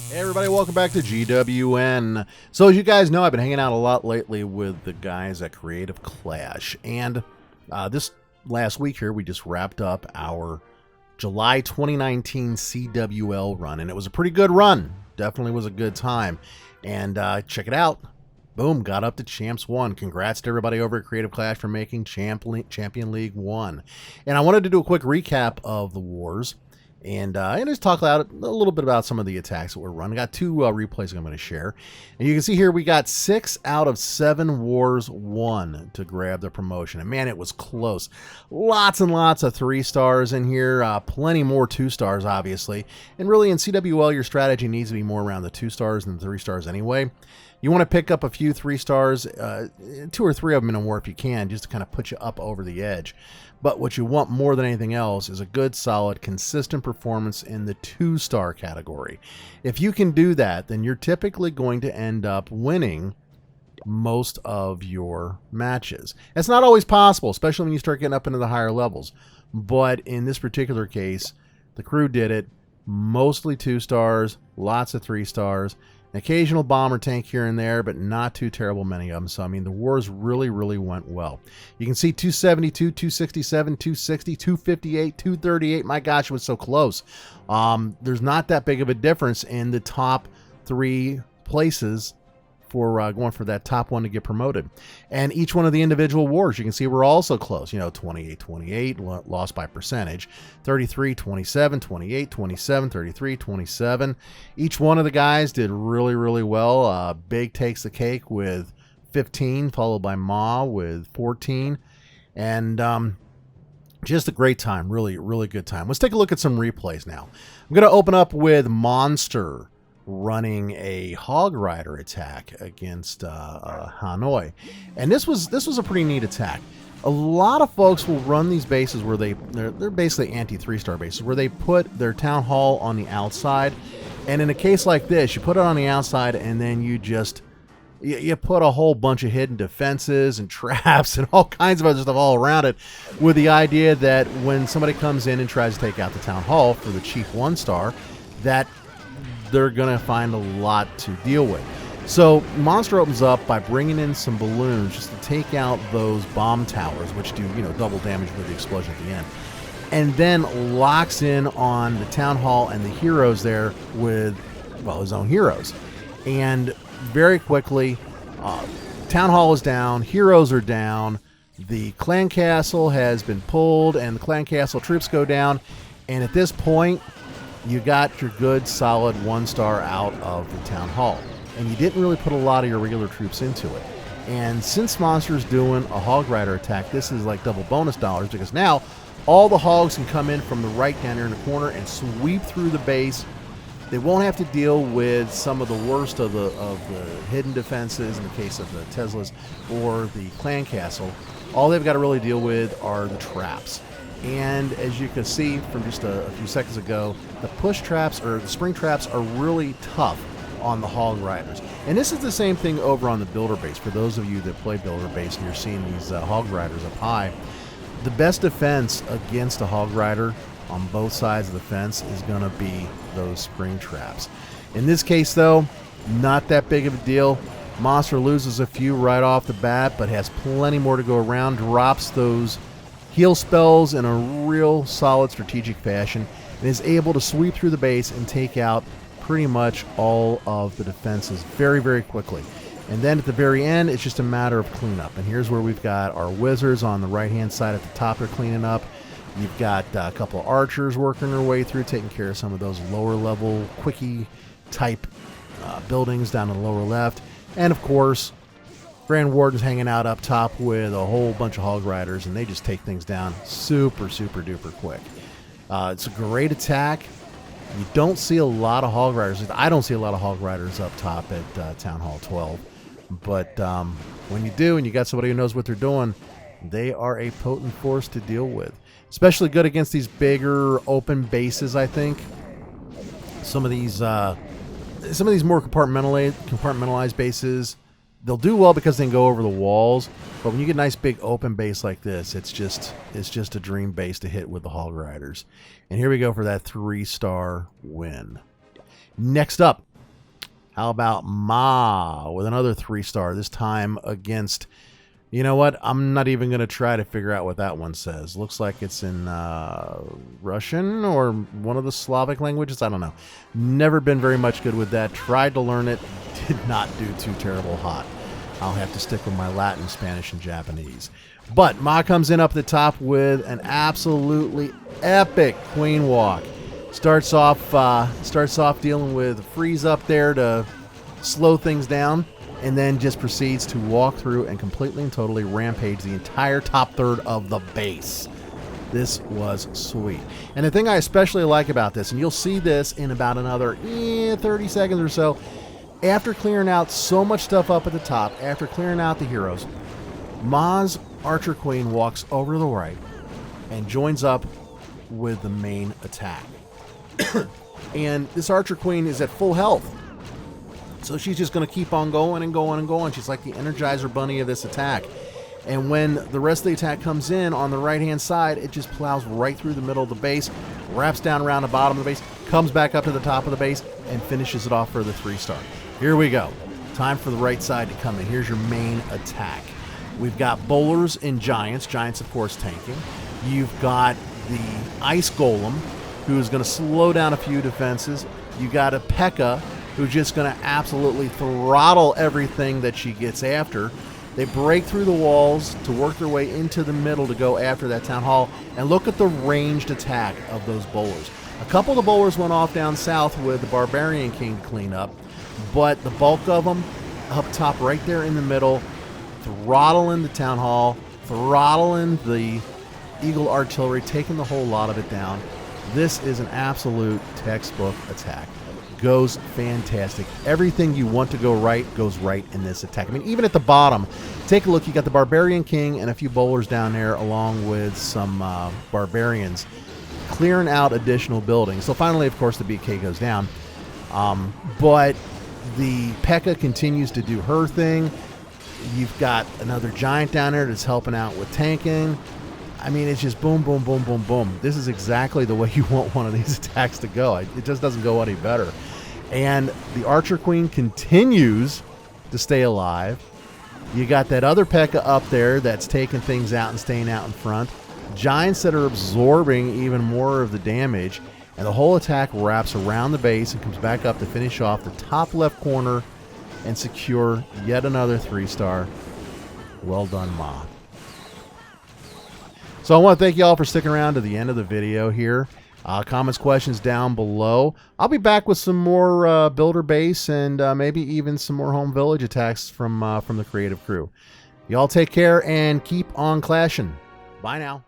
Hey everybody, welcome back to GWN. So as you guys know, I've been hanging out a lot lately with the guys at Creative Clash, and this last week here we just wrapped up our July 2019 CWL run, and it was a pretty good run. Definitely was a good time. And check it out. Boom, got up to Champs 1. Congrats to everybody over at Creative Clash for making Champion League 1. And I wanted to do a quick recap of the wars and just talk about a little bit about some of the attacks that were run. I got two replays I'm going to share. And you can see here we got 6 out of 7 wars won to grab the promotion. And man, it was close. Lots and lots of 3 stars in here. Plenty more 2 stars, obviously. And really in CWL, your strategy needs to be more around the 2 stars than the 3 stars anyway. You want to pick up a few 3 stars, 2 or 3 of them in a war if you can, just to kind of put you up over the edge. But what you want more than anything else is a good, solid, consistent performance in the 2-star category. If you can do that, then you're typically going to end up winning most of your matches. It's not always possible, especially when you start getting up into the higher levels. But in this particular case, the crew did it. Mostly 2 stars, lots of 3 stars. An occasional bomber tank here and there, but not too terrible many of them. So, I mean, the wars really, really went well. You can see 272, 267, 260, 258, 238. My gosh, it was so close. There's not that big of a difference in the top 3 places for going for that top one to get promoted. And each one of the individual wars, you can see we're also close. You know, 28-28, lost by percentage. 33-27, 28-27, 33-27. Each one of the guys did really, really well. Big takes the cake with 15, followed by Ma with 14. And just a great time. Really, really good time. Let's take a look at some replays now. I'm going to open up with Monster running a Hog Rider attack against Hanoi, and this was a pretty neat attack. A lot of folks will run these bases where they're basically anti 3-star bases, where they put their town hall on the outside, and in a case like this, you put it on the outside, and then you put a whole bunch of hidden defenses and traps and all kinds of other stuff all around it, with the idea that when somebody comes in and tries to take out the town hall for the cheap 1-star, that they're going to find a lot to deal with. So Monster opens up by bringing in some balloons just to take out those bomb towers, which do, double damage with the explosion at the end. And then locks in on the town hall and the heroes there with, well, his own heroes. And very quickly, town hall is down, heroes are down, the clan castle has been pulled, and the clan castle troops go down. And at this point, you got your good, solid 1-star out of the town hall. And you didn't really put a lot of your regular troops into it. And since Monster's doing a Hog Rider attack, this is like double bonus dollars, because now all the hogs can come in from the right down here in the corner and sweep through the base. They won't have to deal with some of the worst of the hidden defenses in the case of the Teslas or the clan castle. All they've got to really deal with are the traps. And as you can see from just a few seconds ago, the push traps or the spring traps are really tough on the Hog Riders. And this is the same thing over on the Builder base. For those of you that play Builder base and you're seeing these Hog Riders up high, the best defense against a Hog Rider on both sides of the fence is going to be those spring traps. In this case, though, not that big of a deal. Monster loses a few right off the bat, but has plenty more to go around, drops those heal spells in a real solid strategic fashion, and is able to sweep through the base and take out pretty much all of the defenses very, very quickly. And then at the very end, it's just a matter of cleanup. And here's where we've got our wizards on the right-hand side at the top. They're cleaning up. You've got a couple of archers working their way through, taking care of some of those lower-level, quickie-type buildings down in the lower left. And, of course, Grand Warden's hanging out up top with a whole bunch of Hog Riders, and they just take things down super, super duper quick. It's a great attack. You don't see a lot of Hog Riders. I don't see a lot of Hog Riders up top at Town Hall 12. But when you do, and you got somebody who knows what they're doing, they are a potent force to deal with. Especially good against these bigger open bases, I think. Some of these more compartmentalized bases, they'll do well because they can go over the walls. But when you get a nice big open base like this, it's just a dream base to hit with the Hog Riders. And here we go for that 3-star win. Next up, How about Ma with another 3-star, this time against, you know what? I'm not even going to try to figure out what that one says. Looks like it's in Russian or one of the Slavic languages. I don't know. Never been very much good with that. Tried to learn it. Did not do too terrible hot. I'll have to stick with my Latin, Spanish, and Japanese. But Ma comes in up the top with an absolutely epic queen walk. Starts off dealing with a freeze up there to slow things down, and then just proceeds to walk through and completely and totally rampage the entire top third of the base. This was sweet. And the thing I especially like about this, and you'll see this in about another 30 seconds or so, after clearing out so much stuff up at the top, after clearing out the heroes, Ma's Archer Queen walks over to the right and joins up with the main attack. And this Archer Queen is at full health. So she's just going to keep on going and going and going. She's like the Energizer Bunny of this attack. And when the rest of the attack comes in on the right-hand side, it just plows right through the middle of the base, wraps down around the bottom of the base, comes back up to the top of the base, and finishes it off for the 3-star. Here we go. Time for the right side to come in. Here's your main attack. We've got bowlers and giants. Giants, of course, tanking. You've got the ice golem, who is going to slow down a few defenses. You got a P.E.K.K.A, who's just going to absolutely throttle everything that she gets after. They break through the walls to work their way into the middle to go after that town hall. And look at the ranged attack of those bowlers. A couple of the bowlers went off down south with the Barbarian King to clean up, but the bulk of them up top right there in the middle, throttling the town hall, throttling the Eagle artillery, taking the whole lot of it down. This is an absolute textbook attack. Goes fantastic. Everything you want to go right goes right in this attack. I mean, even at the bottom, take a look. You got the Barbarian King and a few bowlers down there, along with some barbarians, clearing out additional buildings. So finally, of course, the BK goes down. But the P.E.K.K.A continues to do her thing. You've got another giant down there that's helping out with tanking. I mean, it's just boom, boom, boom, boom, boom. This is exactly the way you want one of these attacks to go. It just doesn't go any better. And the Archer Queen continues to stay alive. You got that other P.E.K.K.A up there that's taking things out and staying out in front. Giants that are absorbing even more of the damage. And the whole attack wraps around the base and comes back up to finish off the top left corner and secure yet another 3-star. Well done, Ma. So I want to thank you all for sticking around to the end of the video here. Comments, questions down below. I'll be back with some more builder base and maybe even some more home village attacks from the creative crew. Y'all take care and keep on clashing. Bye now.